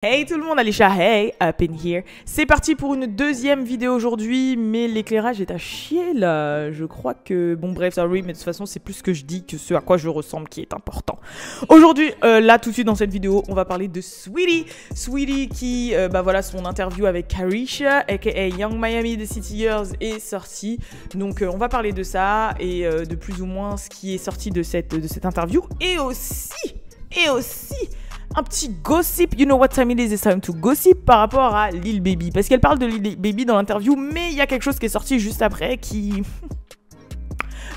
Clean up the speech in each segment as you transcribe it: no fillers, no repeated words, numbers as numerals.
Hey tout le monde, Alisha, hey, up in here. C'est parti pour une deuxième vidéo aujourd'hui, mais l'éclairage est à chier là. Je crois que, bon bref, sorry, mais de toute façon c'est plus ce que je dis que ce à quoi je ressemble qui est important. Aujourd'hui, là tout de suite dans cette vidéo, on va parler de Saweetie. Saweetie qui, voilà, son interview avec Caresha, aka Young Miami The City Girls est sortie. Donc on va parler de ça et de plus ou moins ce qui est sorti de cette interview. Et aussi un petit gossip, you know what time it is, it's time to gossip par rapport à Lil Baby. Parce qu'elle parle de Lil Baby dans l'interview, mais il y a quelque chose qui est sorti juste après qui...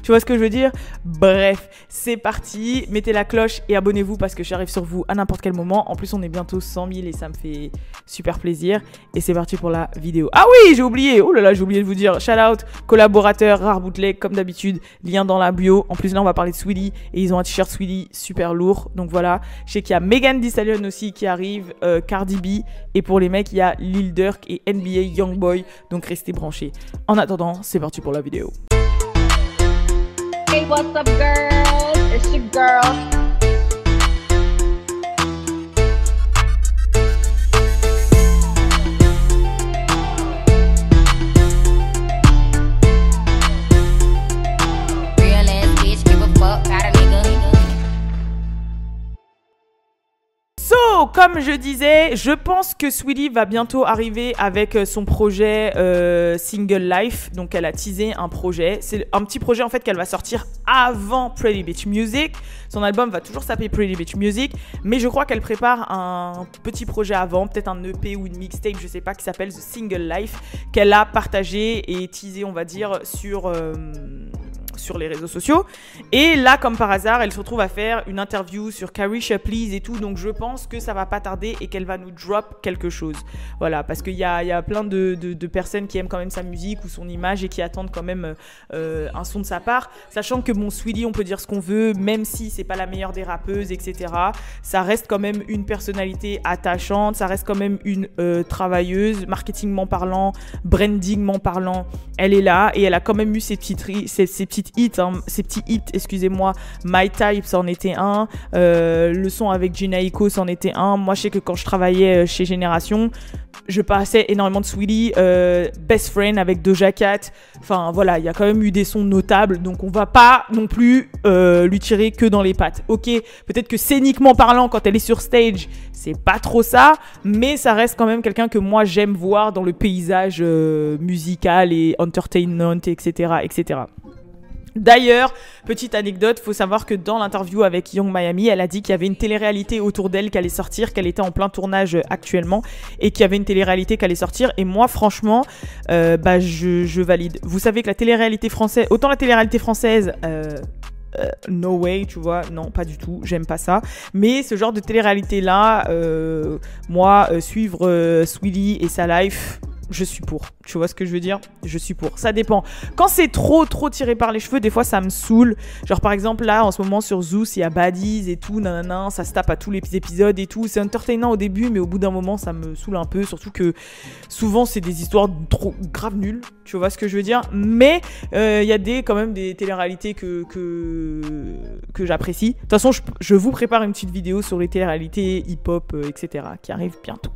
Tu vois ce que je veux dire? Bref, c'est parti. Mettez la cloche et abonnez-vous parce que j'arrive sur vous à n'importe quel moment. En plus, on est bientôt 100 000 et ça me fait super plaisir. Et c'est parti pour la vidéo. Ah oui, j'ai oublié. Oh là là, j'ai oublié de vous dire. Shout out, collaborateur, rare bootleg, comme d'habitude. Lien dans la bio. En plus, là, on va parler de Saweetie. Et ils ont un t-shirt Saweetie super lourd. Donc voilà. Je sais qu'il y a Megan Thee Stallion aussi qui arrive. Cardi B. Et pour les mecs, il y a Lil Durk et NBA Youngboy. Donc restez branchés. En attendant, c'est parti pour la vidéo. Hey, what's up, girls? It's your girl. Real ass bitch, give a fuck, got a nigga. So, comme je disais, je pense que Saweetie va bientôt arriver avec son projet Single Life. Donc, elle a teasé un projet. C'est un petit projet en fait qu'elle va sortir avant Pretty Bitch Music. Son album va toujours s'appeler Pretty Bitch Music, mais je crois qu'elle prépare un petit projet avant, peut-être un EP ou une mixtape, je sais pas, qui s'appelle The Single Life, qu'elle a partagé et teasé, on va dire, sur les réseaux sociaux. Et là, comme par hasard, elle se retrouve à faire une interview sur Caresha Please et tout, donc je pense que ça va pas tarder et qu'elle va nous drop quelque chose. Voilà, parce qu'il y a plein de personnes qui aiment quand même sa musique ou son image et qui attendent quand même un son de sa part, sachant que bon, Saweetie, on peut dire ce qu'on veut, même si c'est pas la meilleure des rappeuses, etc. Ça reste quand même une personnalité attachante, ça reste quand même une travailleuse, marketingment parlant, brandingment parlant, elle est là et elle a quand même eu ses petits hits, excusez-moi. My Type, c'en était un. Le son avec Gina Iko, c'en était un. Moi, je sais que quand je travaillais chez Génération, je passais énormément de Saweetie. Best Friend avec Doja Cat. Enfin, voilà, il y a quand même eu des sons notables. Donc, on va pas non plus lui tirer que dans les pattes. Ok, peut-être que scéniquement parlant, quand elle est sur stage, c'est pas trop ça. Mais ça reste quand même quelqu'un que moi, j'aime voir dans le paysage musical et entertainment, etc., etc. D'ailleurs, petite anecdote, faut savoir que dans l'interview avec Young Miami, elle a dit qu'il y avait une télé-réalité autour d'elle qui allait sortir, qu'elle était en plein tournage actuellement et qu'il y avait une télé-réalité qui allait sortir. Et moi, franchement, je valide. Vous savez que la télé-réalité française, autant la télé-réalité française, no way, tu vois, non, pas du tout, j'aime pas ça. Mais ce genre de télé-réalité-là, moi, suivre Saweetie et sa life... Je suis pour. Tu vois ce que je veux dire? Je suis pour. Ça dépend. Quand c'est trop tiré par les cheveux, des fois ça me saoule. Genre par exemple là en ce moment sur Zeus, il y a Baddies et tout, nanana, ça se tape à tous les épisodes et tout. C'est entertainant au début, mais au bout d'un moment ça me saoule un peu. Surtout que souvent c'est des histoires trop grave nulles. Tu vois ce que je veux dire? Mais il y a quand même des télé-réalités que j'apprécie. De toute façon, je vous prépare une petite vidéo sur les télé-réalités hip-hop, etc. qui arrive bientôt.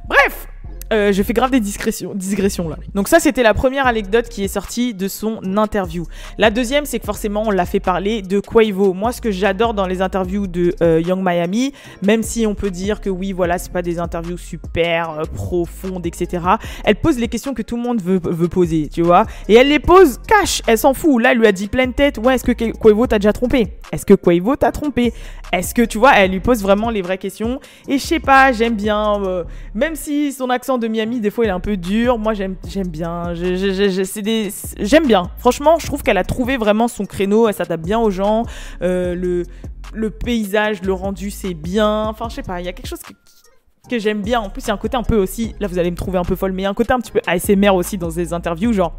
Bref! Je fais grave des digressions là. Donc ça, c'était la première anecdote qui est sortie de son interview. La deuxième, c'est que forcément, on l'a fait parler de Quavo. Moi, ce que j'adore dans les interviews de Young Miami, même si on peut dire que oui, voilà, c'est pas des interviews super profondes, etc. Elle pose les questions que tout le monde veut poser, tu vois. Et elle les pose cash, elle s'en fout. Là, elle lui a dit plein de têtes. Ouais, est-ce que Quavo t'a déjà trompé? Est-ce que Quavo t'a trompé? Est-ce que, tu vois, elle lui pose vraiment les vraies questions. Et je sais pas, j'aime bien, même si son accent de Miami, des fois, il est un peu dur. Moi, j'aime bien. J'aime bien. Franchement, je trouve qu'elle a trouvé vraiment son créneau. Elle s'adapte bien aux gens. Le paysage, le rendu, c'est bien. Enfin, je sais pas, il y a quelque chose que j'aime bien. En plus, il y a un côté un peu aussi... Là, vous allez me trouver un peu folle, mais il y a un côté un petit peu ASMR aussi dans des interviews. Genre,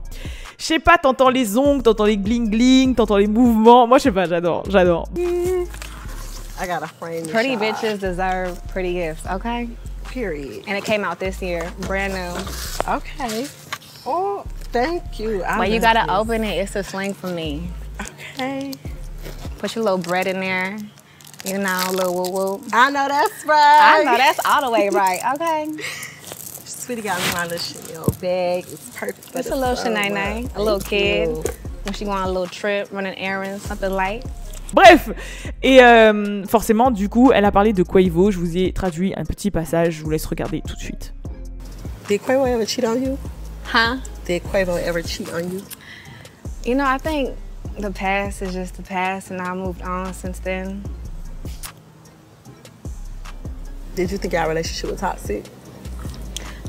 je sais pas, t'entends les ongles, t'entends les gling-gling, t'entends les mouvements. Moi, je sais pas, j'adore. I got a frame. Pretty bitches deserve pretty gifts, okay? Period. And it came out this year, brand new. Okay. Oh, thank you. When you gotta open it, it's a sling for me. Okay. Put your little bread in there. You know, a little woo woo. I know that's right. I know that's all the way right. Okay. Sweetie got me my little Chanel bag. It's perfect for It's the a little summer. shenanigans. A little kid. When she go on a little trip, running errands, something light. Bref, et forcément, du coup, elle a parlé de Quavo. Je vous ai traduit un petit passage. Je vous laisse regarder tout de suite. Did Quavo ever cheat on you? Huh? Did Quavo ever cheat on you? You know, I think the past is just the past, and I moved on since then. Did you think our relationship was toxic?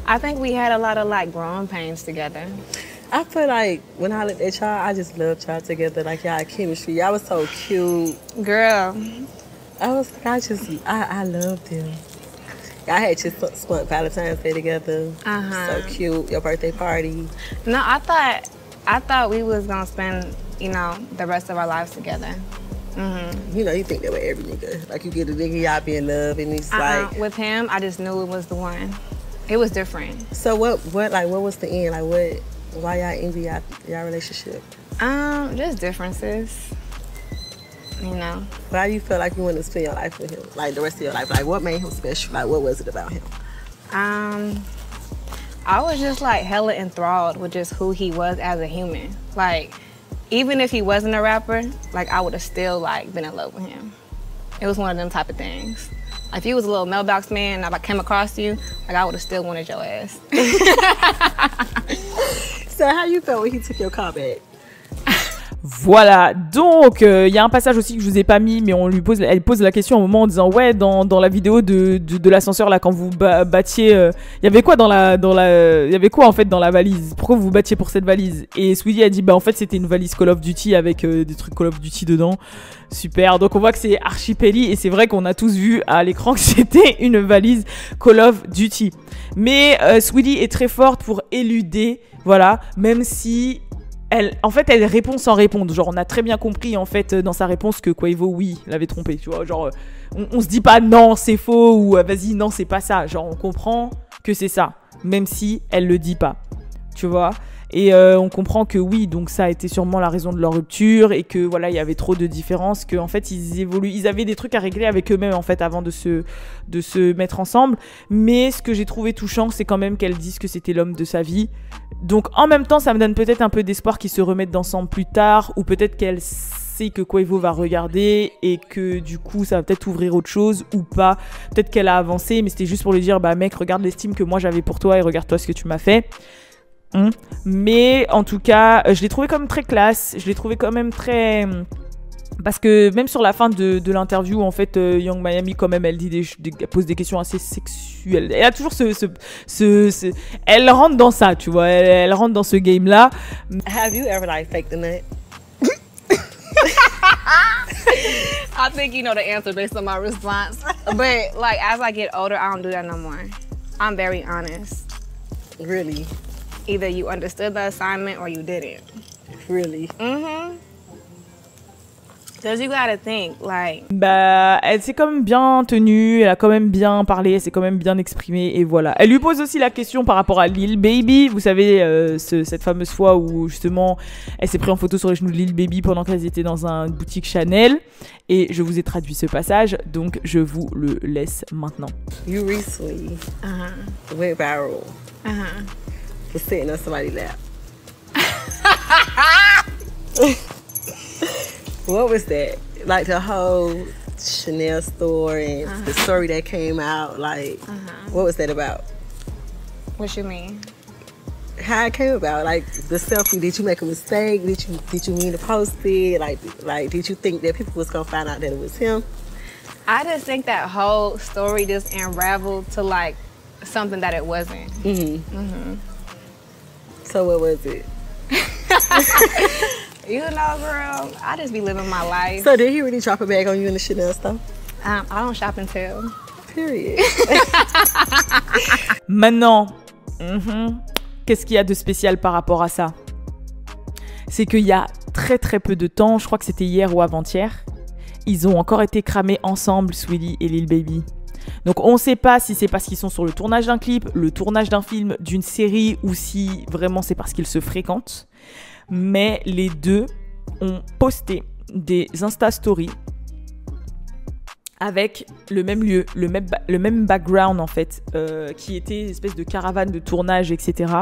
I think we had a lot of like growing pains together. I feel like when I looked at y'all, I just loved y'all together. Like y'all had chemistry. Y'all was so cute. Girl, I loved them. Y'all had just spent Valentine's Day together. So cute. Your birthday party. no, I thought we was gonna spend, you know, the rest of our lives together. You know, you think that with every nigga. Like you get a nigga, y'all be in love, and it's like. With him, I just knew it was the one. It was different. So what was the end? Like why y'all envy y'all relationship? Just differences. You know. Why do you feel like you want to spend your life with him? Like the rest of your life? Like what made him special? Like what was it about him? I was just like hella enthralled with just who he was as a human. Like, even if he wasn't a rapper, like I would have still like been in love with him. It was one of them type of things. Like, if you was a little mailbox man and I came across you, like I would have still wanted your ass. So how you felt when he took your car back? Voilà, donc il y a un passage aussi que je vous ai pas mis, mais elle pose la question au moment en disant ouais, dans la vidéo de l'ascenseur là, quand vous battiez, il y avait quoi il y avait quoi en fait dans la valise? Pourquoi vous vous battiez pour cette valise? Et Sweetie a dit bah en fait c'était une valise Call of Duty avec des trucs Call of Duty dedans. Super, donc on voit que c'est archi pelli et c'est vrai qu'on a tous vu à l'écran que c'était une valise Call of Duty. Mais Sweetie est très forte pour éluder, voilà, même si elle répond sans répondre. Genre, on a très bien compris, en fait, dans sa réponse que Quavo, oui, l'avait trompé, tu vois. Genre, on se dit pas non, c'est faux, ou vas-y, non, c'est pas ça. Genre, on comprend que c'est ça, même si elle le dit pas, tu vois. Et on comprend que oui, donc ça a été sûrement la raison de leur rupture et que voilà, il y avait trop de différences, qu'en fait ils avaient des trucs à régler avec eux-mêmes en fait avant de se mettre ensemble. Mais ce que j'ai trouvé touchant, c'est quand même qu'elle dise que c'était l'homme de sa vie. Donc en même temps, ça me donne peut-être un peu d'espoir qu'ils se remettent ensemble plus tard, ou peut-être qu'elle sait que Quavo va regarder et que du coup ça va peut-être ouvrir autre chose ou pas. Peut-être qu'elle a avancé, mais c'était juste pour lui dire bah mec, regarde l'estime que moi j'avais pour toi et regarde-toi ce que tu m'as fait. Mais en tout cas, je l'ai trouvé quand même très classe. Je l'ai trouvé quand même très... Parce que même sur la fin de l'interview, en fait, Young Miami, quand même, elle pose des questions assez sexuelles. Elle a toujours elle rentre dans ça, tu vois. Elle rentre dans ce game-là. Have you ever like faked the nut? I think you know the answer based on my response. But like as I get older, I don't do that no more. I'm very honest. Really? Either you understood the assignment or you didn't. Really? Because you gotta think, like... Bah, elle s'est quand même bien tenue, elle a quand même bien parlé, elle s'est quand même bien exprimée, et voilà. Elle lui pose aussi la question par rapport à Lil Baby. Vous savez, cette fameuse fois où, justement, elle s'est prise en photo sur les genoux de Lil Baby pendant qu'elles étaient dans une boutique Chanel. Et je vous ai traduit ce passage, donc je vous le laisse maintenant. You recently went viral for sitting on somebody's lap. What was that? Like the whole Chanel store and the story that came out, like, what was that about? What you mean? How it came about, like the selfie. Did you make a mistake? Did you mean to post it? Like, did you think that people was gonna find out that it was him? I just think that whole story just unraveled to like something that it wasn't. So what was it? You know, girl, I just be living my life. So did he really drop a bag on you in the Chanel store? I don't shop and tell. Period. Maintenant, qu'est-ce qu'il y a de spécial par rapport à ça? C'est qu'il y a très très peu de temps, je crois que c'était hier ou avant-hier, ils ont encore été cramés ensemble, Sweetie et Lil Baby. Donc on ne sait pas si c'est parce qu'ils sont sur le tournage d'un clip, le tournage d'un film, d'une série, ou si vraiment c'est parce qu'ils se fréquentent. Mais les deux ont posté des Insta Stories avec le même lieu, le même background en fait, qui était une espèce de caravane de tournage, etc.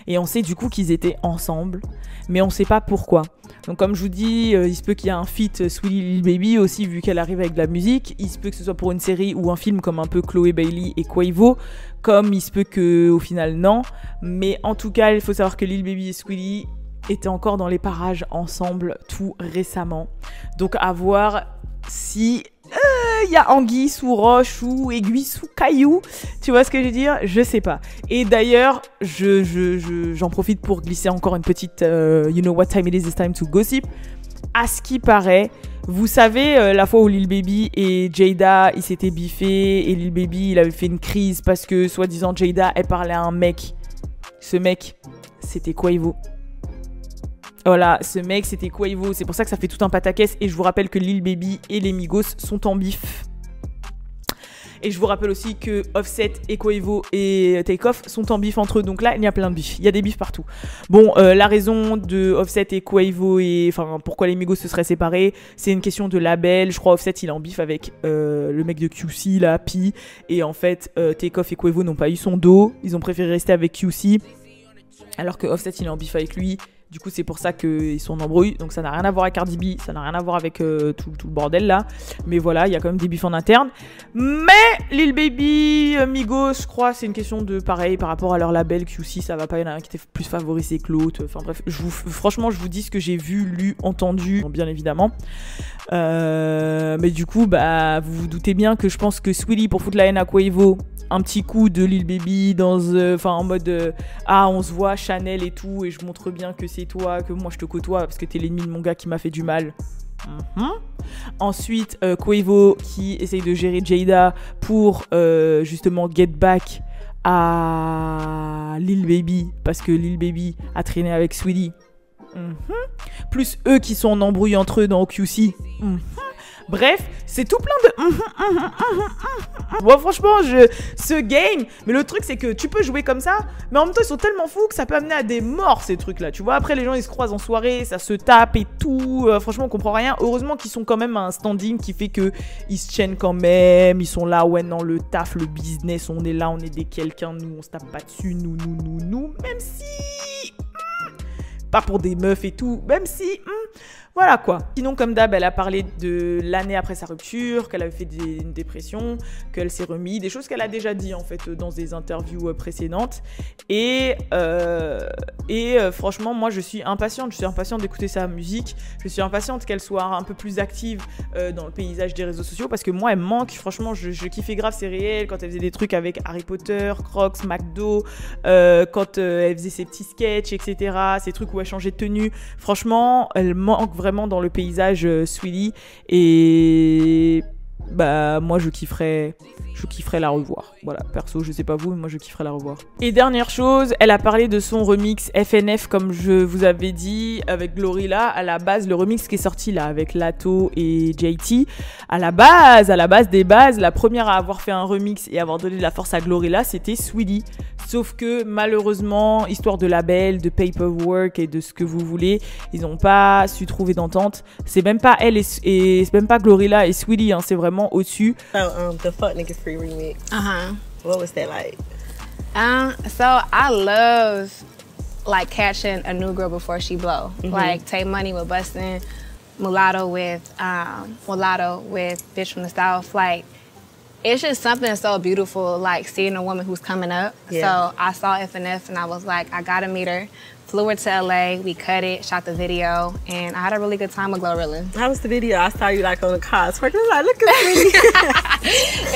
Et on sait du coup qu'ils étaient ensemble, mais on sait pas pourquoi. Donc comme je vous dis, il se peut qu'il y ait un feat Sweetie Lil Baby aussi, vu qu'elle arrive avec de la musique. Il se peut que ce soit pour une série ou un film comme un peu Chloé Bailey et Quavo, comme il se peut qu'au final non. Mais en tout cas, il faut savoir que Lil Baby et Sweetie étaient encore dans les parages ensemble tout récemment. Donc à voir si y a anguille sous roche ou aiguille sous caillou, tu vois ce que je veux dire? Je sais pas. Et d'ailleurs, j'en profite pour glisser encore une petite you know what time it is, it's time to gossip. À ce qui paraît, vous savez la fois où Lil Baby et Jada ils s'étaient biffés et Lil Baby il avait fait une crise parce que soi-disant Jada elle parlait à un mec. Ce mec, c'était Quavo. Voilà, ce mec c'était Quavo, c'est pour ça que ça fait tout un pataquès. Et je vous rappelle que Lil Baby et les Migos sont en bif. Et je vous rappelle aussi que Offset et Quavo et Takeoff sont en bif entre eux. Donc là, il y a plein de bifs. Il y a des bifs partout. Bon, la raison de Offset et Quavo et enfin pourquoi les Migos se seraient séparés, c'est une question de label. Je crois Offset il est en bif avec le mec de QC là, P. Et en fait, Takeoff et Quavo n'ont pas eu son dos. Ils ont préféré rester avec QC. Alors que Offset il est en bif avec lui. Du coup, c'est pour ça qu'ils sont en embrouille. Donc, ça n'a rien à voir avec Cardi B. Ça n'a rien à voir avec tout le bordel là. Mais voilà, il y a quand même des bifs en interne. Mais Lil Baby, Migos, je crois, c'est une question de pareil par rapport à leur label QC. Ça va pas, il y en a un qui était plus favorisé que l'autre. Enfin bref, franchement, je vous dis ce que j'ai vu, lu, entendu, bien évidemment. Mais du coup, bah, vous vous doutez bien que je pense que Sweetie, pour foutre la haine à Quavo, un petit coup de Lil Baby en mode ah on se voit Chanel et tout et je montre bien que c'est toi, que moi je te côtoie parce que t'es l'ennemi de mon gars qui m'a fait du mal. Ensuite Quavo qui essaye de gérer Jada pour justement get back à Lil Baby parce que Lil Baby a traîné avec Sweetie. Plus eux qui sont en embrouille entre eux dans QC. Bref, c'est tout plein de... Bon, franchement, ce game... Mais le truc, c'est que tu peux jouer comme ça, mais en même temps, ils sont tellement fous que ça peut amener à des morts, ces trucs-là. Tu vois, après, les gens, ils se croisent en soirée, ça se tape et tout. Franchement, on comprend rien. Heureusement qu'ils sont quand même à un standing qui fait qu'ils se tiennent quand même. Ils sont là, ouais, non, le taf, le business, on est là, on est des quelqu'un. Nous, on se tape pas dessus. Nous. Même si... pas pour des meufs et tout. Même si... Voilà quoi. Sinon, comme d'hab, elle a parlé de l'année après sa rupture, qu'elle avait fait une dépression, qu'elle s'est remise, des choses qu'elle a déjà dit en fait dans des interviews précédentes. Et franchement, moi je suis impatiente d'écouter sa musique. Je suis impatiente qu'elle soit un peu plus active dans le paysage des réseaux sociaux parce que moi elle me manque. Franchement, je kiffais grave ses réels quand elle faisait des trucs avec Harry Potter, Crocs, McDo, quand elle faisait ses petits sketchs, etc. Ces trucs où elle changeait de tenue. Franchement, elle manque vraiment dans le paysage Sweetie et bah moi je kifferais la revoir. Voilà, perso, je sais pas vous, mais moi je kifferais la revoir. Et dernière chose, elle a parlé de son remix FNF comme je vous avais dit avec Glorilla. À la base, le remix qui est sorti là avec Lato et JT, à la base des bases, la première à avoir fait un remix et avoir donné de la force à Glorilla, c'était Sweetie. Sauf que malheureusement, histoire de label, de paperwork et de ce que vous voulez, ils n'ont pas su trouver d'entente. C'est même pas elle et c'est même pas Glorilla et Sweetie, hein, c'est vraiment au-dessus. The Fuck Niggas Free remix. What was that like? So I love like catching a new girl before she blow. Like Tay Money with Bustin', Mulatto with Bitch from the South. Like it's just something so beautiful, like seeing a woman who's coming up. Yeah. So I saw FNF and I was like, I gotta meet her. Flew her to LA, we cut it, shot the video, and I had a really good time with Glorilla. How was the video? I saw you like on the car twerking. I was like, look at me.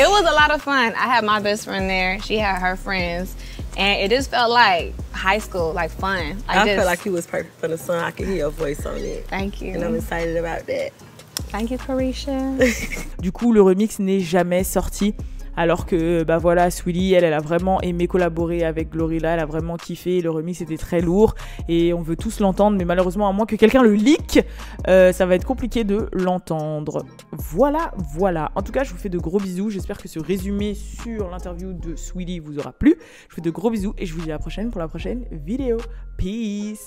It was a lot of fun. I had my best friend there. She had her friends. And it just felt like high school, like fun. I felt like you was perfect for the song. I could hear your voice on it. Thank you. And I'm excited about that. Thank you, Carisha. Du coup, le remix n'est jamais sorti. Alors que, bah voilà, Sweetie, elle a vraiment aimé collaborer avec Glorilla, elle a vraiment kiffé, le remix était très lourd et on veut tous l'entendre, mais malheureusement, à moins que quelqu'un le leak, ça va être compliqué de l'entendre. Voilà. En tout cas, je vous fais de gros bisous, j'espère que ce résumé sur l'interview de Sweetie vous aura plu. Je vous fais de gros bisous et je vous dis à la prochaine pour la prochaine vidéo. Peace!